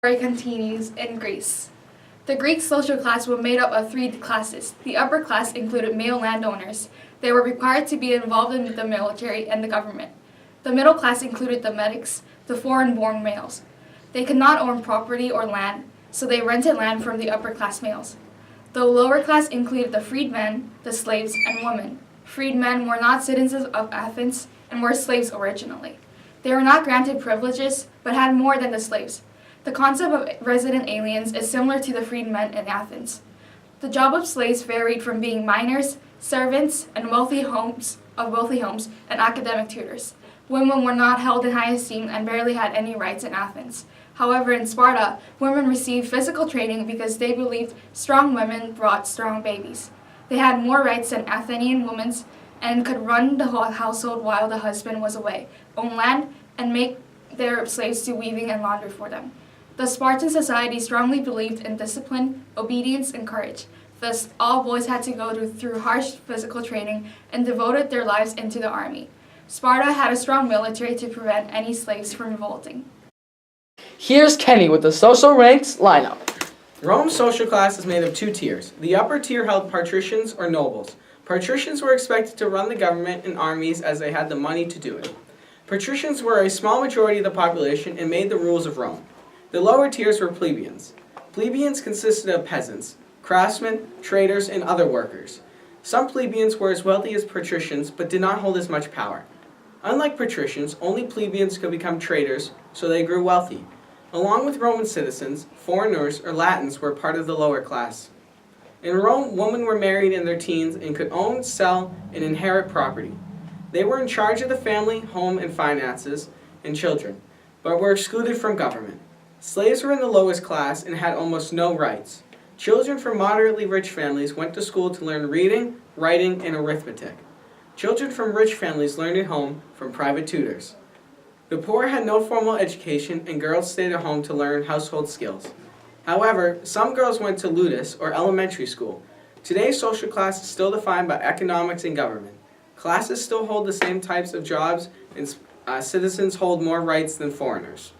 continues in Greece. The Greek social class was made up of three classes. The upper class included male landowners. They were required to be involved in the military and the government. The middle class included the medics, the foreign-born males. They could not own property or land, so they rented land from the upper-class males. The lower class included the freedmen, the slaves, and women. Freedmen were not citizens of Athens and were slaves originally. They were not granted privileges, but had more than the slaves. The concept of resident aliens is similar to the freedmen in Athens. The job of slaves varied from being miners, servants, and wealthy homes, and academic tutors. Women were not held in high esteem and barely had any rights in Athens. However, in Sparta, women received physical training because they believed strong women brought strong babies. They had more rights than Athenian women and could run the household while the husband was away, own land, and make their slaves do weaving and laundry for them. The Spartan society strongly believed in discipline, obedience, and courage. Thus, all boys had to go through harsh physical training and devoted their lives into the army. Sparta had a strong military to prevent any slaves from revolting. Here's Kenny with the social ranks lineup. Rome's social class is made of two tiers. The upper tier held patricians or nobles. Patricians were expected to run the government and armies as they had the money to do it. Patricians were a small majority of the population and made the rules of Rome. The lower tiers were plebeians. Plebeians consisted of peasants, craftsmen, traders, and other workers. Some plebeians were as wealthy as patricians but did not hold as much power. Unlike patricians, only plebeians could become traders, so they grew wealthy. Along with Roman citizens, foreigners or Latins were part of the lower class. In Rome, women were married in their teens and could own, sell, and inherit property. They were in charge of the family, home, and finances, and children, but were excluded from government. Slaves were in the lowest class and had almost no rights. Children from moderately rich families went to school to learn reading, writing, and arithmetic. Children from rich families learned at home from private tutors. The poor had no formal education and girls stayed at home to learn household skills. However, some girls went to ludus or elementary school. Today's social class is still defined by economics and government. Classes still hold the same types of jobs and citizens hold more rights than foreigners.